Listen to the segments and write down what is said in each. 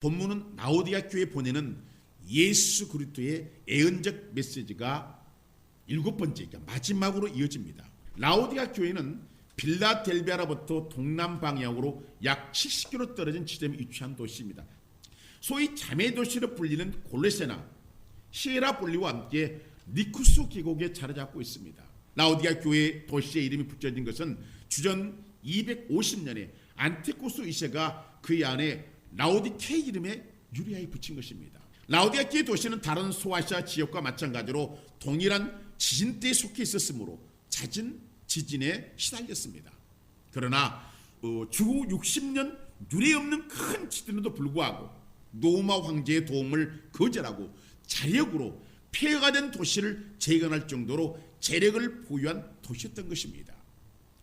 본문은 라오디게아 교회에 보내는 예수 그리스도의 애언적 메시지가 7번째, 마지막으로 이어집니다. 라오디게아 교회는 빌라델비아로부터 동남 방향으로 약 70km 떨어진 지점에 위치한 도시입니다. 소위 자매 도시로 불리는 골로새나 히에라볼리와 함께 니쿠스 계곡에 자리 잡고 있습니다. 라오디게아 교회 도시의 이름이 붙여진 것은 주전 250년에 안티코스 2세가 그 안에 라오디케 이름에 유리하게 붙인 것입니다. 라오디게아 교회 도시는 다른 소아시아 지역과 마찬가지로 동일한 지진대에 속해 있었으므로 잦은 지진에 시달렸습니다. 그러나 주후 60년 유례 없는 큰 지진에도 불구하고 노마 황제의 도움을 거절하고 자력으로 폐허가 된 도시를 재건할 정도로 재력을 보유한 도시였던 것입니다.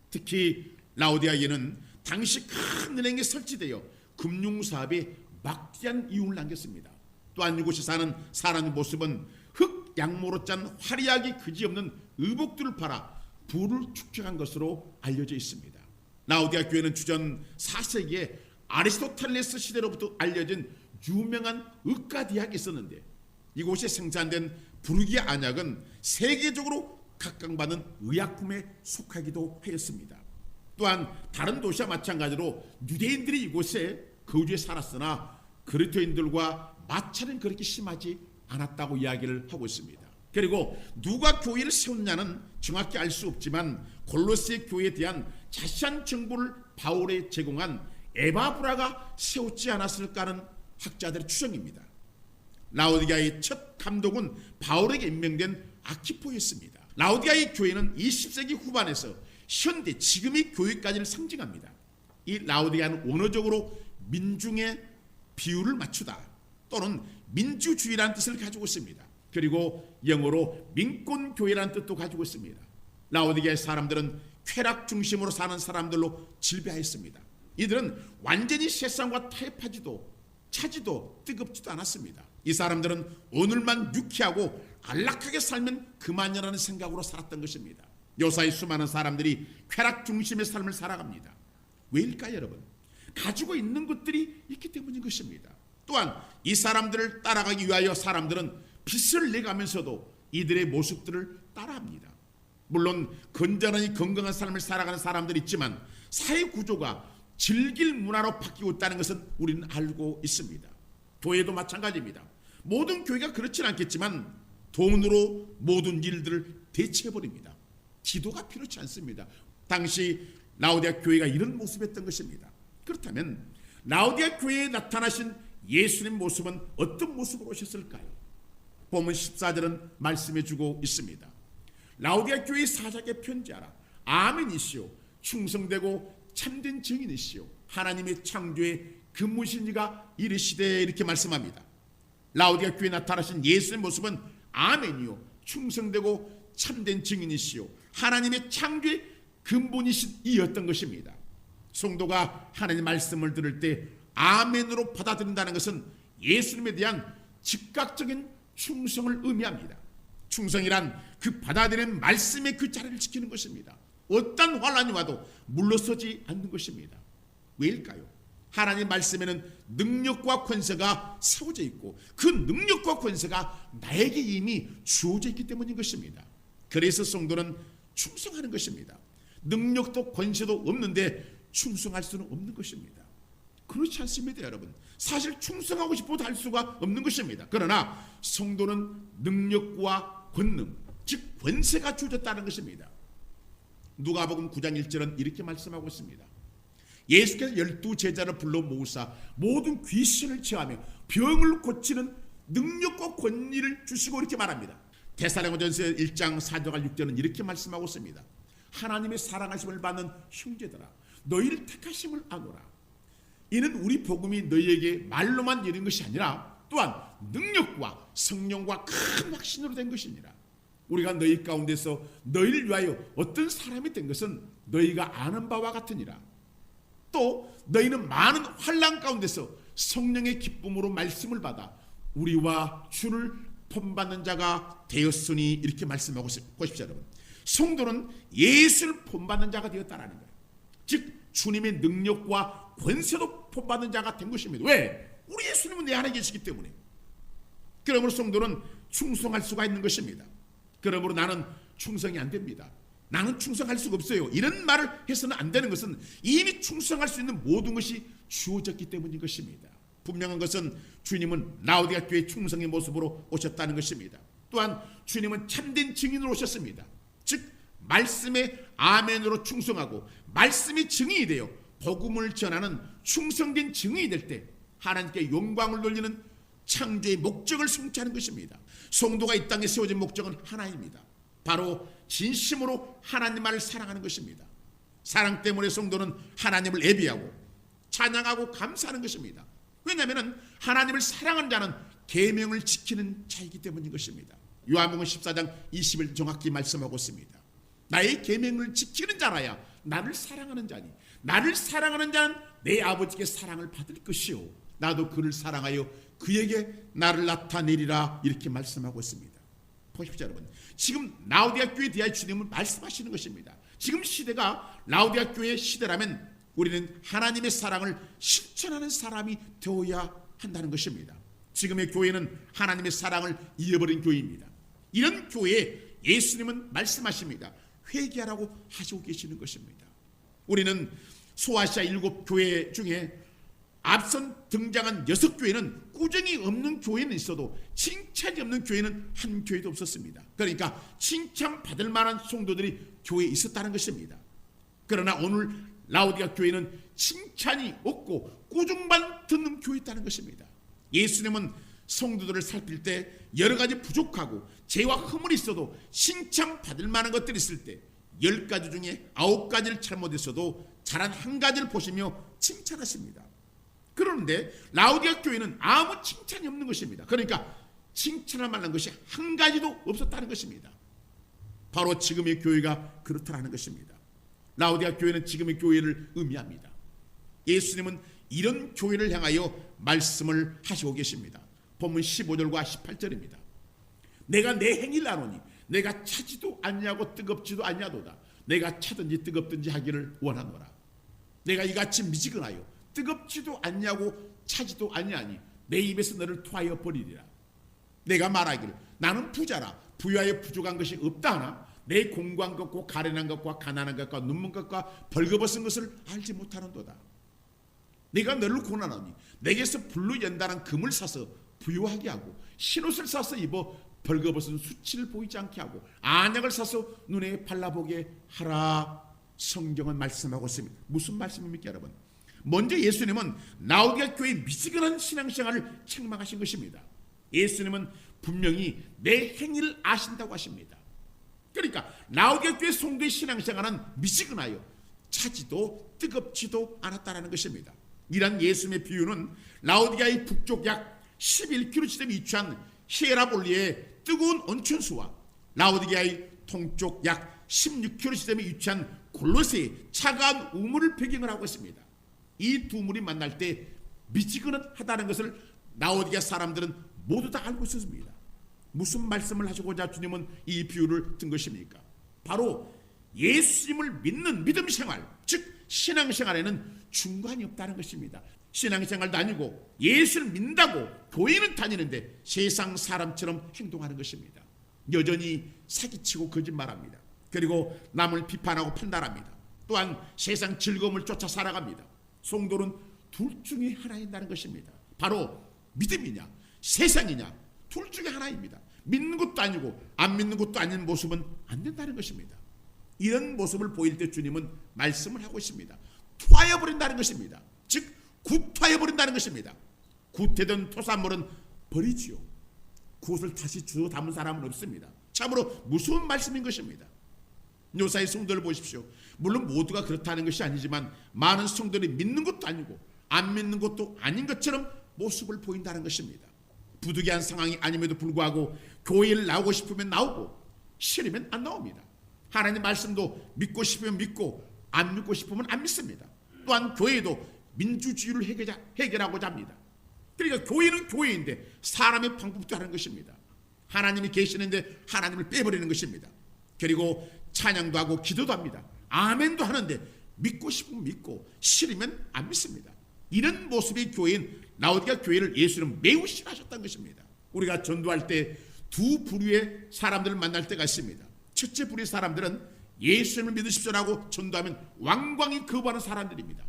특히 라오디게아에는 당시 큰 은행에 설치되어 금융사업에 막대한 이윤을 남겼습니다. 또한 이곳에 사는 사람의 모습은 흙 양모로 짠 화려하기 그지없는 의복들을 팔아 부를 축적한 것으로 알려져 있습니다. 라오디게아 교회는 주전 4세기에 아리스토텔레스 시대로부터 알려진 유명한 의과대학이 있었는데 이곳에 생산된 부르기 안약은 세계적으로 각광받는 의약품에 속하기도 하였습니다. 또한 다른 도시와 마찬가지로 유대인들이 이곳에 거주해 살았으나 그리스도인들과 마찰은 그렇게 심하지 않았다고 이야기를 하고 있습니다. 그리고 누가 교회를 세웠냐는 정확히 알 수 없지만 골로새 교회에 대한 자세한 정보를 바울에 제공한 에바브라가 세웠지 않았을까 하는 학자들의 추정입니다. 라오디게아의 첫 감독은 바울에게 임명된 아키포였습니다. 라오디게아의 교회는 20세기 후반에서 현대 지금의 교회까지를 상징합니다. 이 라오디게아는 언어적으로 민중의 비율을 맞추다 또는 민주주의라는 뜻을 가지고 있습니다. 그리고 영어로 민권교회라는 뜻도 가지고 있습니다. 라오디게아의 사람들은 쾌락 중심으로 사는 사람들로 질비하였습니다. 이들은 완전히 세상과 타협하지도 차지도 뜨겁지도 않았습니다. 이 사람들은 오늘만 유쾌하고 안락하게 살면 그만이라는 생각으로 살았던 것입니다. 요사이 수많은 사람들이 쾌락 중심의 삶을 살아갑니다. 왜일까요, 여러분? 가지고 있는 것들이 있기 때문인 것입니다. 또한 이 사람들을 따라가기 위하여 사람들은 빚을 내가면서도 이들의 모습들을 따라합니다. 물론 건전하니 건강한 삶을 살아가는 사람들이 있지만 사회 구조가 즐길 문화로 바뀌고 있다는 것은 우리는 알고 있습니다. 교회도 마찬가지입니다. 모든 교회가 그렇지는 않겠지만 돈으로 모든 일들을 대체해버립니다. 기도가 필요치 않습니다. 당시 라오디게아 교회가 이런 모습이었던 것입니다. 그렇다면 라오디게아 교회에 나타나신 예수님 모습은 어떤 모습으로 오셨을까요? 본문 14절은 말씀해주고 있습니다. 라오디게아 교회의 사자에게 편지하라. 아멘이시오. 충성되고 참된 증인이시오. 하나님의 창조의 근무신 이가 이르시되 이렇게 말씀합니다. 라오디게아 교회에 나타나신 예수의 모습은 아멘이요. 충성되고 참된 증인이시오. 하나님의 창조의 근본이신 이였던 것입니다. 성도가 하나님의 말씀을 들을 때 아멘으로 받아들인다는 것은 예수님에 대한 즉각적인 충성을 의미합니다. 충성이란 그 받아들이는 말씀의 그 자리를 지키는 것입니다. 어떤 환난이 와도 물러서지 않는 것입니다. 왜일까요? 하나님 말씀에는 능력과 권세가 세워져 있고 그 능력과 권세가 나에게 이미 주어져 있기 때문인 것입니다. 그래서 성도는 충성하는 것입니다. 능력도 권세도 없는데 충성할 수는 없는 것입니다. 그렇지 않습니다, 여러분. 사실 충성하고 싶어도 할 수가 없는 것입니다. 그러나 성도는 능력과 권능, 즉 권세가 주어졌다는 것입니다. 누가복음 9장 1절은 이렇게 말씀하고 있습니다. 예수께서 12제자를 불러 모으사 모든 귀신을 제하며 병을 고치는 능력과 권위를 주시고 이렇게 말합니다. 데살로니가전서 1장 4절과 6절은 이렇게 말씀하고 있습니다. 하나님의 사랑하심을 받는 형제들아 너희를 택하심을 아노라. 이는 우리 복음이 너희에게 말로만 이른 것이 아니라 또한 능력과 성령과 큰 확신으로 된 것이니라. 우리가 너희 가운데서 너희를 위하여 어떤 사람이 된 것은 너희가 아는 바와 같으니라. 또 너희는 많은 환난 가운데서 성령의 기쁨으로 말씀을 받아 우리와 주를 본받는 자가 되었으니 이렇게 말씀하고 보십시오, 여러분. 성도는 예수를 본받는 자가 되었다라는 거예요. 즉 주님의 능력과 권세도 본받는 자가 된 것입니다. 왜? 우리 예수님은 내 안에 계시기 때문에. 그러므로 성도는 충성할 수가 있는 것입니다. 그러므로 나는 충성이 안 됩니다. 나는 충성할 수가 없어요. 이런 말을 해서는 안 되는 것은 이미 충성할 수 있는 모든 것이 주어졌기 때문인 것입니다. 분명한 것은 주님은 라오디가 교회 충성의 모습으로 오셨다는 것입니다. 또한 주님은 참된 증인으로 오셨습니다. 즉 말씀에 아멘으로 충성하고 말씀이 증인이 되어 복음을 전하는 충성된 증인이 될 때 하나님께 영광을 돌리는 창조의 목적을 성취하는 것입니다. 성도가 이 땅에 세워진 목적은 하나입니다. 바로 진심으로 하나님만을 사랑하는 것입니다. 사랑 때문에 성도는 하나님을 예비하고 찬양하고 감사하는 것입니다. 왜냐하면 하나님을 사랑하는 자는 계명을 지키는 자이기 때문인 것입니다. 요한복음 14장 20일 정확히 말씀하고 있습니다. 나의 계명을 지키는 자라야 나를 사랑하는 자니 나를 사랑하는 자는 내 아버지께 사랑을 받을 것이요 나도 그를 사랑하여 그에게 나를 나타내리라 이렇게 말씀하고 있습니다. 보십시오 여러분. 지금 라오디가 교회에 대하여 주님은 말씀하시는 것입니다. 지금 시대가 라오디가 교회의 시대라면 우리는 하나님의 사랑을 실천하는 사람이 되어야 한다는 것입니다. 지금의 교회는 하나님의 사랑을 잃어버린 교회입니다. 이런 교회에 예수님은 말씀하십니다. 회개하라고 하시고 계시는 것입니다. 우리는 소아시아 7교회 중에 앞선 등장한 6교회는 꾸준히 없는 교회는 있어도 칭찬이 없는 교회는 한 교회도 없었습니다. 그러니까 칭찬받을 만한 성도들이 교회에 있었다는 것입니다. 그러나 오늘 라오디가 교회는 칭찬이 없고 꾸중만 듣는 교회였다는 것입니다. 예수님은 성도들을 살필 때 여러 가지 부족하고 죄와 허물이 있어도 칭찬받을 만한 것들이 있을 때 10가지 중에 9가지를 잘못했어도 잘한 한 가지를 보시며 칭찬하십니다. 그런데 라오디가 교회는 아무 칭찬이 없는 것입니다. 그러니까 칭찬할 만한 것이 한 가지도 없었다는 것입니다. 바로 지금의 교회가 그렇다는 것입니다. 라오디가 교회는 지금의 교회를 의미합니다. 예수님은 이런 교회를 향하여 말씀을 하시고 계십니다. 본문 15절과 18절입니다. 내가 내 행위를 아노니 내가 차지도 않냐고 뜨겁지도 않냐도다. 내가 차든지 뜨겁든지 하기를 원하노라. 내가 이같이 미지근하여 뜨겁지도 않냐고 차지도 않냐니 내 입에서 너를 토하여 버리리라. 내가 말하기를 나는 부자라 부유하여 부족한 것이 없다 하나 내 공고한 것과 가련한 것과 가난한 것과 눈먼 것과 벌거벗은 것을 알지 못하는도다. 내가 너를 고난하니 내게서 불로 연단한 금을 사서 부유하게 하고 흰옷을 사서 입어 벌거벗은 수치를 보이지 않게 하고 안약을 사서 눈에 발라보게 하라. 성경은 말씀하고 있습니다. 무슨 말씀입니까 여러분? 먼저 예수님은 라오디가 교회의 미지근한 신앙생활을 책망하신 것입니다. 예수님은 분명히 내 행위를 아신다고 하십니다. 그러니까 라오디가 교회 성도의 신앙생활은 미지근하여 차지도 뜨겁지도 않았다는 것입니다. 이런 예수님의 비유는 라오디가의 북쪽 약 11km 지점에 위치한 히에라볼리의 뜨거운 온천수와 라오디게아의 동쪽 약 16km 지점에 위치한 골로새의 차가운 우물을 배경을 하고 있습니다. 이 두 물이 만날 때 미지근하다는 것을 라오디게아 사람들은 모두 다 알고 있었습니다. 무슨 말씀을 하시고자 주님은 이 비유를 든 것입니까? 바로 예수님을 믿는 믿음 생활, 즉 신앙생활에는 중간이 없다는 것입니다. 신앙생활도 아니고 예수를 믿는다고 교회는 다니는데 세상 사람처럼 행동하는 것입니다. 여전히 사기치고 거짓말합니다. 그리고 남을 비판하고 판단합니다. 또한 세상 즐거움을 쫓아 살아갑니다. 성도는 둘 중에 하나인다는 것입니다. 바로 믿음이냐 세상이냐 둘 중에 하나입니다. 믿는 것도 아니고 안 믿는 것도 아닌 모습은 안 된다는 것입니다. 이런 모습을 보일 때 주님은 말씀을 하고 있습니다. 토하여 버린다는 것입니다. 즉 구토하여 버린다는 것입니다. 구태된 토산물은 버리지요. 그것을 다시 주워 담은 사람은 없습니다. 참으로 무서운 말씀인 것입니다. 요사의 성도를 보십시오. 물론 모두가 그렇다는 것이 아니지만 많은 성도들이 믿는 것도 아니고 안 믿는 것도 아닌 것처럼 모습을 보인다는 것입니다. 부득이한 상황이 아님에도 불구하고 교회를 나오고 싶으면 나오고 싫으면 안 나옵니다. 하나님 말씀도 믿고 싶으면 믿고 안 믿고 싶으면 안 믿습니다. 또한 교회도 민주주의를 해결하고자 합니다. 그러니까 교회는 교회인데 사람의 방법도 하는 것입니다. 하나님이 계시는데 하나님을 빼버리는 것입니다. 그리고 찬양도 하고 기도도 합니다. 아멘도 하는데 믿고 싶으면 믿고 싫으면 안 믿습니다. 이런 모습의 교회인 라오디가 교회를 예수님은 매우 싫어하셨다는 것입니다. 우리가 전도할 때 두 부류의 사람들을 만날 때가 있습니다. 첫째 부류의 사람들은 예수님을 믿으십시오라고 전도하면 완강히 거부하는 사람들입니다.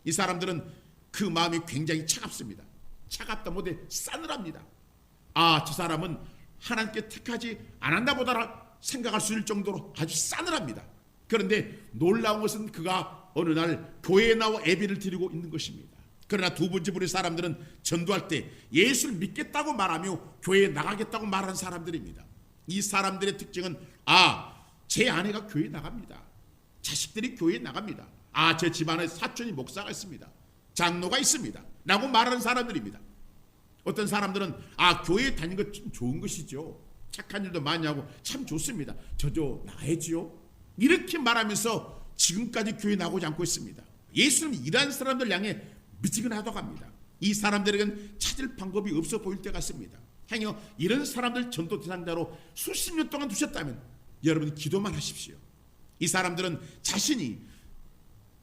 이 사람들은 그 마음이 굉장히 차갑습니다. 차갑다 못해 싸늘합니다. 저 사람은 하나님께 택하지 않았나 보다 생각할 수 있을 정도로 아주 싸늘합니다. 그런데 놀라운 것은 그가 어느 날 교회에 나와 예배를 드리고 있는 것입니다. 그러나 두 번째 부류의 사람들은 전도할 때 예수를 믿겠다고 말하며 교회에 나가겠다고 말하는 사람들입니다. 이 사람들의 특징은 제 아내가 교회에 나갑니다. 자식들이 교회에 나갑니다. 제 집안에 사촌이 목사가 있습니다. 장로가 있습니다. 라고 말하는 사람들입니다. 어떤 사람들은 교회에 다니는 것 참 좋은 것이죠. 착한 일도 많이 하고 참 좋습니다. 저도 나가야지요. 이렇게 말하면서 지금까지 교회에 나오지 않고 있습니다. 예수님은 이러한 사람들 향해 미지근하다고 합니다. 이 사람들에게는 찾을 방법이 없어 보일 때가 있습니다. 행여 이런 사람들 전도 대상자로 수십 년 동안 두셨다면 여러분 기도만 하십시오. 이 사람들은 자신이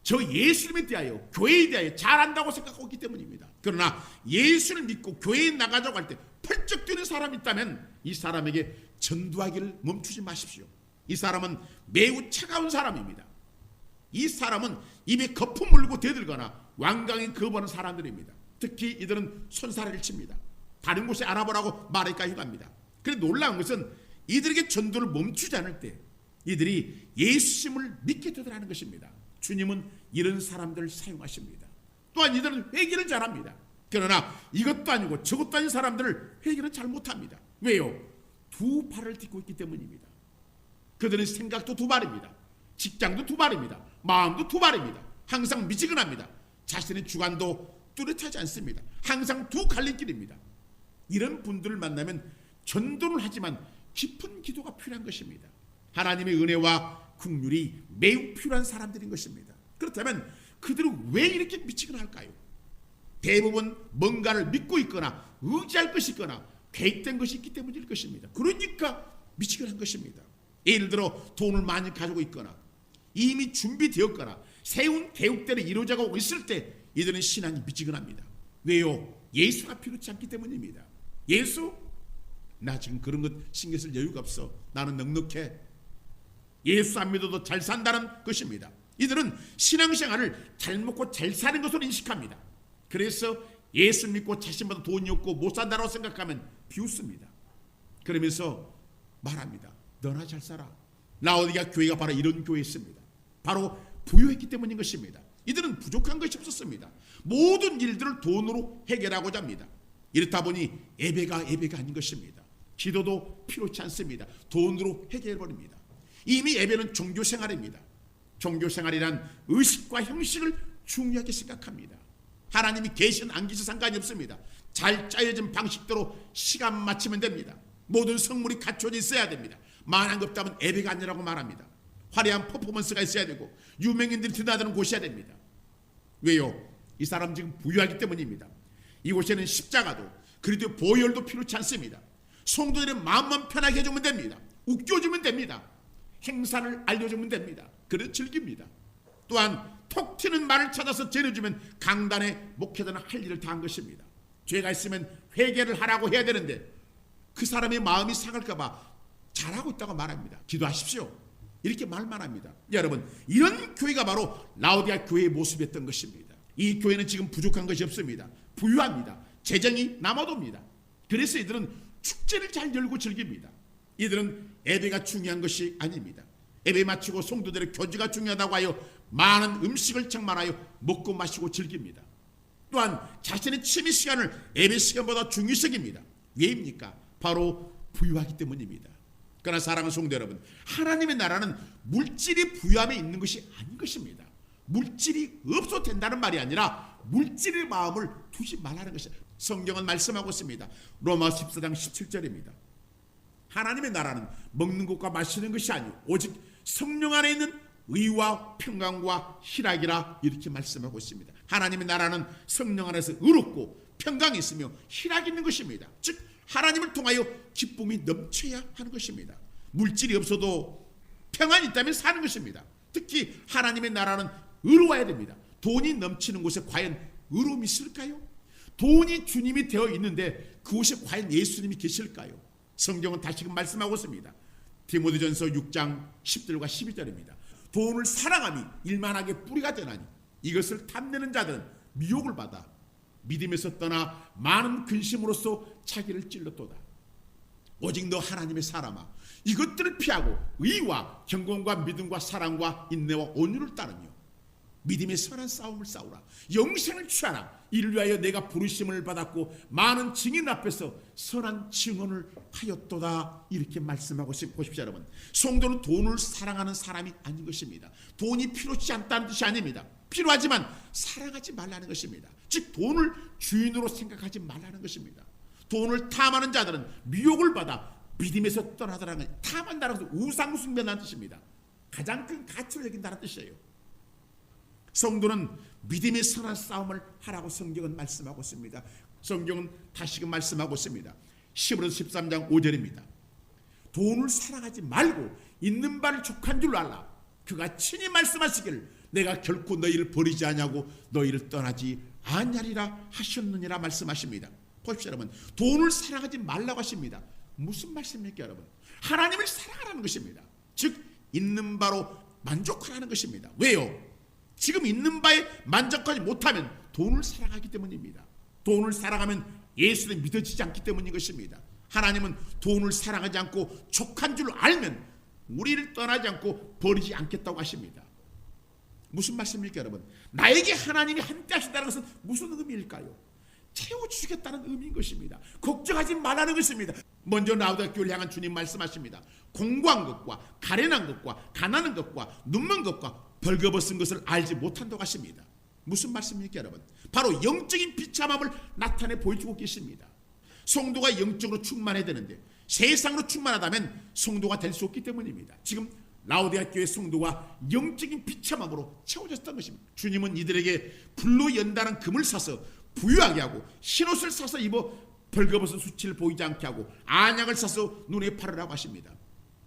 저 예수님에 대하여 교회에 대하여 잘한다고 생각하고 있기 때문입니다. 그러나 예수를 믿고 교회에 나가자고 할 때 펄쩍 뛰는 사람이 있다면 이 사람에게 전도하기를 멈추지 마십시오. 이 사람은 매우 차가운 사람입니다. 이 사람은 입에 거품 물고 대들거나 완강히 거부하는 사람들입니다. 특히 이들은 손사래를 칩니다. 다른 곳에 알아보라고 말할까 해갑니다. 그런데 놀라운 것은 이들에게 전도를 멈추지 않을 때 이들이 예수님을 믿게 되더라는 것입니다. 주님은 이런 사람들을 사용하십니다. 또한 이들은 회개를 잘합니다. 그러나 이것도 아니고 저것도 아닌 사람들을 회개는 잘 못합니다. 왜요? 두 발을 딛고 있기 때문입니다. 그들은 생각도 두 발입니다. 직장도 두 발입니다. 마음도 두 발입니다. 항상 미지근합니다. 자신의 주관도 뚜렷하지 않습니다. 항상 두 갈림길입니다. 이런 분들을 만나면 전도를 하지만 깊은 기도가 필요한 것입니다. 하나님의 은혜와 긍휼이 매우 필요한 사람들인 것입니다. 그렇다면 그들은 왜 이렇게 미치근할까요? 대부분 뭔가를 믿고 있거나 의지할 것이 있거나 계획된 것이 있기 때문일 것입니다. 그러니까 미치근한 것입니다. 예를 들어 돈을 많이 가지고 있거나 이미 준비되었거나 세운 계획대로 이루어져가고 있을 때 이들은 신앙이 미지근합니다. 왜요? 예수가 필요치 않기 때문입니다. 예수? 나 지금 그런 것 신경 쓸 여유가 없어. 나는 넉넉해. 예수 안 믿어도 잘 산다는 것입니다. 이들은 신앙생활을 잘 먹고 잘 사는 것으로 인식합니다. 그래서 예수 믿고 자신보다 돈이 없고 못 산다고 생각하면 비웃습니다. 그러면서 말합니다. 너나 잘 살아. 라오디가 교회가 바로 이런 교회였습니다. 바로 부유했기 때문인 것입니다. 이들은 부족한 것이 없었습니다. 모든 일들을 돈으로 해결하고자 합니다. 이렇다 보니 예배가 아닌 것입니다. 기도도 필요치 않습니다. 돈으로 해결해버립니다. 이미 예배는 종교생활입니다. 종교생활이란 의식과 형식을 중요하게 생각합니다. 하나님이 계신 안 계신 상관이 없습니다. 잘 짜여진 방식대로 시간 맞추면 됩니다. 모든 성물이 갖춰져 있어야 됩니다. 만한 것 없다면 예배가 아니라고 말합니다. 화려한 퍼포먼스가 있어야 되고 유명인들이 드나드는 곳이어야 됩니다. 왜요? 이 사람 지금 부유하기 때문입니다. 이곳에는 십자가도 그리고 보혈도 필요치 않습니다. 성도들의 마음만 편하게 해주면 됩니다. 웃겨주면 됩니다. 행사를 알려주면 됩니다. 그래서 즐깁니다. 또한 톡 튀는 말을 찾아서 전해주면 강단의 목회자는 할 일을 다 한 것입니다. 죄가 있으면 회개를 하라고 해야 되는데 그 사람의 마음이 상할까 봐 잘하고 있다고 말합니다. 기도하십시오. 이렇게 말만 합니다. 여러분, 이런 교회가 바로 라오디아 교회의 모습이었던 것입니다. 이 교회는 지금 부족한 것이 없습니다. 부유합니다. 재정이 남아돕니다. 그래서 이들은 축제를 잘 열고 즐깁니다. 이들은 예배가 중요한 것이 아닙니다. 예배 마치고 성도들의 교제가 중요하다고 하여 많은 음식을 장만하여 먹고 마시고 즐깁니다. 또한 자신의 취미 시간을 예배 시간보다 중요시 여깁니다. 왜입니까? 바로 부유하기 때문입니다. 그러나 사랑하는 성도 여러분, 하나님의 나라는 물질이 부유함에 있는 것이 아닌 것입니다. 물질이 없어도 된다는 말이 아니라 물질의 마음을 두지 말라는 것입니다. 성경은 말씀하고 있습니다. 로마서 14장 17절입니다. 하나님의 나라는 먹는 것과 마시는 것이 아니오 오직 성령 안에 있는 의와 평강과 희락이라 이렇게 말씀하고 있습니다. 하나님의 나라는 성령 안에서 의롭고 평강이 있으며 희락이 있는 것입니다. 즉 하나님을 통하여 기쁨이 넘쳐야 하는 것입니다. 물질이 없어도 평안이 있다면 사는 것입니다. 특히 하나님의 나라는 의로워야 됩니다. 돈이 넘치는 곳에 과연 의로움이 있을까요? 돈이 주님이 되어 있는데 그곳에 과연 예수님이 계실까요? 성경은 다시금 말씀하고 있습니다. 디모데전서 6장 10절과 12절입니다. 돈을 사랑함이 일만하게 뿌리가 되나니 이것을 탐내는 자들은 미혹을 받아 믿음에서 떠나 많은 근심으로써 자기를 찔렀도다. 오직 너 하나님의 사람아, 이것들을 피하고 의와 경건과 믿음과 사랑과 인내와 온유를 따르며 믿음의 선한 싸움을 싸우라. 영생을 취하라. 이를 위하여 내가 부르심을 받았고 많은 증인 앞에서 선한 증언을 하였도다. 이렇게 말씀하고 보십시오. 여러분, 성도는 돈을 사랑하는 사람이 아닌 것입니다. 돈이 필요치 않다는 뜻이 아닙니다. 필요하지만 사랑하지 말라는 것입니다. 즉 돈을 주인으로 생각하지 말라는 것입니다. 돈을 탐하는 자들은 미혹을 받아 믿음에서 떠나더라는 것은, 탐한다는 것은 우상숭배라는 뜻입니다. 가장 큰 가치를 여긴다는 뜻이에요. 성도는 믿음의 선한 싸움을 하라고 성경은 말씀하고 있습니다. 성경은 다시금 말씀하고 있습니다. 히브리서 13장 5절입니다. 돈을 사랑하지 말고 있는 바를 족한 줄 알라. 그가 친히 말씀하시기를 내가 결코 너희를 버리지 아니하고 너희를 떠나지 아니하리라 하셨느니라 말씀하십니다. 보십시오. 여러분, 돈을 사랑하지 말라고 하십니다. 무슨 말씀입니까? 여러분, 하나님을 사랑하라는 것입니다. 즉 있는 바로 만족하라는 것입니다. 왜요? 지금 있는 바에 만족하지 못하면 돈을 사랑하기 때문입니다. 돈을 사랑하면 예수는 믿어지지 않기 때문인 것입니다. 하나님은 돈을 사랑하지 않고 족한 줄 알면 우리를 떠나지 않고 버리지 않겠다고 하십니다. 무슨 말씀입니까, 여러분? 나에게 하나님이 함께 하신다는 것은 무슨 의미일까요? 채워주시겠다는 의미인 것입니다. 걱정하지 말라는 것입니다. 먼저 라우디게아 교회를 향한 주님 말씀하십니다. 공고한 것과 가련한 것과 가난한 것과 눈먼 것과 벌거벗은 것을 알지 못한다고 하십니다. 무슨 말씀입니까, 여러분? 바로 영적인 비참함을 나타내 보여주고 계십니다. 성도가 영적으로 충만해야 되는데 세상으로 충만하다면 성도가 될 수 없기 때문입니다. 지금 라우디게아 교회 성도가 영적인 비참함으로 채워졌다는 것입니다. 주님은 이들에게 불로 연단한 금을 사서 부유하게 하고 흰옷을 사서 입어 벌거벗은 수치를 보이지 않게 하고 안약을 사서 눈에 바르라고 하십니다.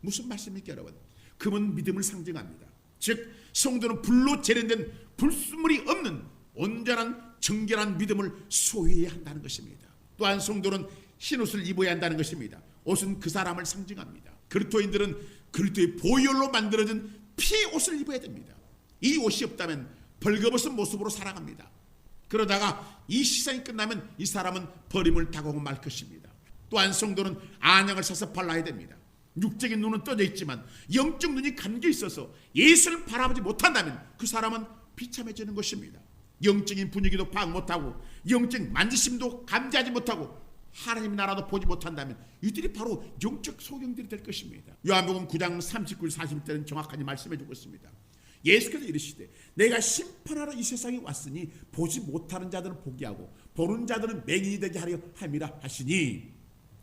무슨 말씀입니까, 여러분? 금은 믿음을 상징합니다. 즉 성도는 불로 재련된 불순물이 없는 온전한 정결한 믿음을 소유해야 한다는 것입니다. 또한 성도는 흰옷을 입어야 한다는 것입니다. 옷은 그 사람을 상징합니다. 그리스도인들은 그리스도의 보혈로 만들어진 피의 옷을 입어야 됩니다. 이 옷이 없다면 벌거벗은 모습으로 살아갑니다. 그러다가 이 시간이 끝나면 이 사람은 버림을 당하고 말 것입니다. 또한 성도는 안약을 사서 발라야 됩니다. 육적인 눈은 떠져 있지만 영적 눈이 감겨 있어서 예수를 바라보지 못한다면 그 사람은 비참해지는 것입니다. 영적인 분위기도 파악 못하고 영적 만지심도 감지하지 못하고 하나님의 나라도 보지 못한다면 이들이 바로 영적 소경들이 될 것입니다. 요한복음 9장 39, 40절은 정확하게 말씀해 주고 있습니다. 예수께서 이르시되 내가 심판하러 이 세상에 왔으니 보지 못하는 자들은 보게 하고 보는 자들은 맹인이 되게 하려 함이라 하시니,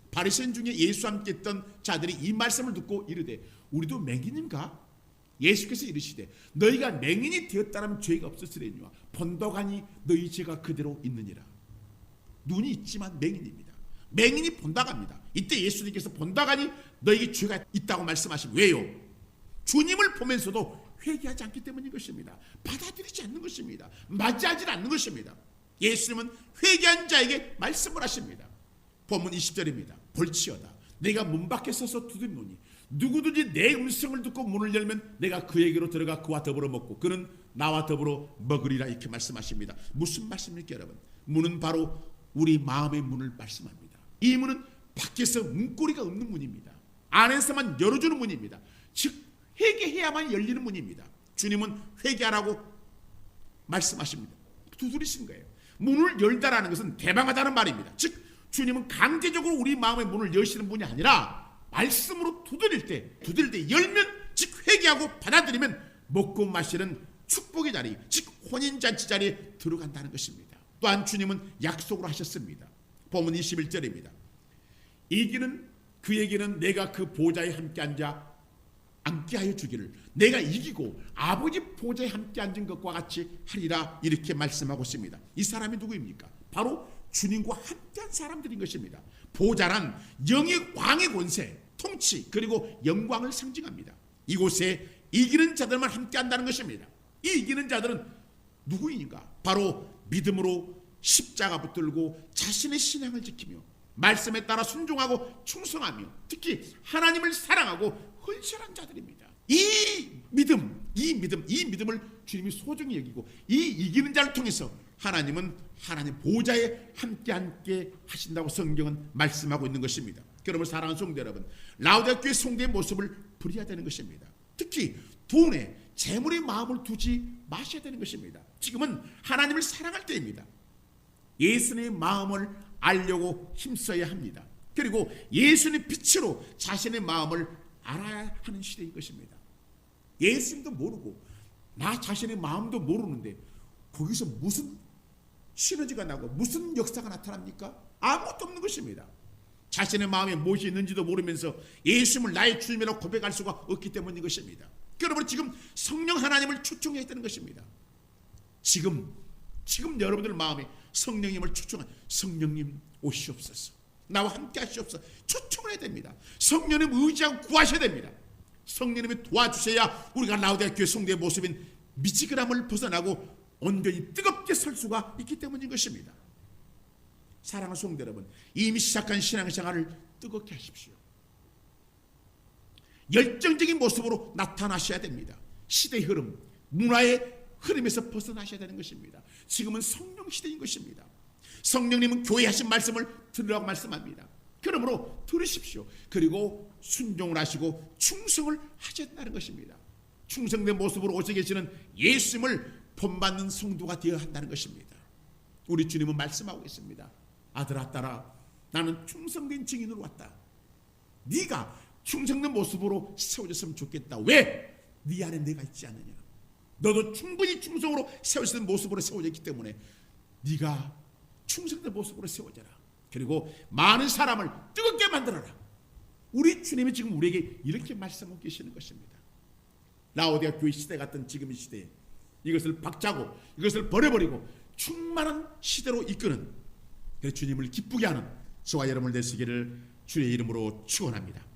바리새인 중에 예수와 함께 있던 자들이 이 말씀을 듣고 이르되 우리도 맹인인가? 예수께서 이르시되 너희가 맹인이 되었다면 죄가 없었으려니와 본다가니 너희 죄가 그대로 있느니라. 눈이 있지만 맹인입니다. 맹인이 본다갑니다. 이때 예수님께서 본다가니 너희에게 죄가 있다고 말씀하시면 왜요? 주님을 보면서도 회개하지 않기 때문인 것입니다. 받아들이지 않는 것입니다. 맞이하지 않는 것입니다. 예수님은 회개한 자에게 말씀을 하십니다. 본문 20절입니다. 볼지어다 내가 문 밖에 서서 두드리노니 누구든지 내 음성을 듣고 문을 열면 내가 그에게로 들어가 그와 더불어 먹고 그는 나와 더불어 먹으리라. 이렇게 말씀하십니다. 무슨 말씀입니까, 여러분? 문은 바로 우리 마음의 문을 말씀합니다. 이 문은 밖에서 문고리가 없는 문입니다. 안에서만 열어주는 문입니다. 즉 회개해야만 열리는 문입니다. 주님은 회개하라고 말씀하십니다. 두드리신 거예요. 문을 열다라는 것은 대방하다는 말입니다. 즉 주님은 강제적으로 우리 마음의 문을 여시는 분이 아니라 말씀으로 두드릴 때 열면 즉 회개하고 받아들이면 먹고 마시는 축복의 자리, 즉 혼인잔치 자리에 들어간다는 것입니다. 또한 주님은 약속으로 하셨습니다. 본문 21절입니다. 이기는 그에게는 내가 그 보좌에 함께 앉게 하여 주기를 내가 이기고 아버지 보좌에 함께 앉은 것과 같이 하리라. 이렇게 말씀하고 있습니다. 이 사람이 누구입니까? 바로 주님과 함께한 사람들인 것입니다. 보좌란 영의 왕의 권세, 통치 그리고 영광을 상징합니다. 이곳에 이기는 자들만 함께한다는 것입니다. 이 이기는 자들은 누구인가? 바로 믿음으로 십자가 붙들고 자신의 신앙을 지키며 말씀에 따라 순종하고 충성하며 특히 하나님을 사랑하고 헌신한 자들입니다. 이 믿음을 주님이 소중히 여기고 이 이기는 자를 통해서 하나님은 하나님 보좌에 함께 하신다고 성경은 말씀하고 있는 것입니다. 그러므로 사랑하는 성도 여러분, 라오디게아 교회 성도의 모습을 버려야 되는 것입니다. 특히 돈에 재물의 마음을 두지 마셔야 되는 것입니다. 지금은 하나님을 사랑할 때입니다. 예수님의 마음을 알려고 힘써야 합니다. 그리고 예수님의 빛으로 자신의 마음을 알아야 하는 시대인 것입니다. 예수님도 모르고 나 자신의 마음도 모르는데 거기서 무슨 시너지가 나고 무슨 역사가 나타납니까? 아무것도 없는 것입니다. 자신의 마음에 무엇이 있는지도 모르면서 예수님을 나의 주님이라고 고백할 수가 없기 때문인 것입니다. 여러분, 지금 성령 하나님을 초청해야 되는 것입니다. 지금 여러분들 마음에 성령님을 초청한 성령님 오시옵소서, 나와 함께 하시옵소서 초청을 해야 됩니다. 성령님 의지하고 구하셔야 됩니다. 성령님이 도와주셔야 우리가 라오디게아 교회 성도의 모습인 미지근함을 벗어나고 온전히 뜨겁게 설 수가 있기 때문인 것입니다. 사랑하는 성도 여러분, 이미 시작한 신앙생활을 뜨겁게 하십시오. 열정적인 모습으로 나타나셔야 됩니다. 시대의 흐름, 문화의 흐름에서 벗어나셔야 되는 것입니다. 지금은 성령 시대인 것입니다. 성령님은 교회에 하신 말씀을 들으라고 말씀합니다. 그러므로 들으십시오. 그리고 순종을 하시고 충성을 하셨다는 것입니다. 충성된 모습으로 오셔 계시는 예수님을 본받는 성도가 되어야 한다는 것입니다. 우리 주님은 말씀하고 있습니다. 아들아, 딸아, 나는 충성된 증인으로 왔다. 네가 충성된 모습으로 세워졌으면 좋겠다. 왜? 네 안에 내가 있지 않느냐. 너도 충분히 충성으로 세워진 모습으로 세워졌기 때문에 네가 충성된 모습으로 세워져라. 그리고 많은 사람을 뜨겁게 만들어라. 우리 주님이 지금 우리에게 이렇게 말씀하고 계시는 것입니다. 라오디게아 교회 시대 같은 지금의 시대에 이것을 박차고 이것을 버려버리고 충만한 시대로 이끄는 주님을 기쁘게 하는 저와 여러분을 되시기를 주의 이름으로 축원합니다.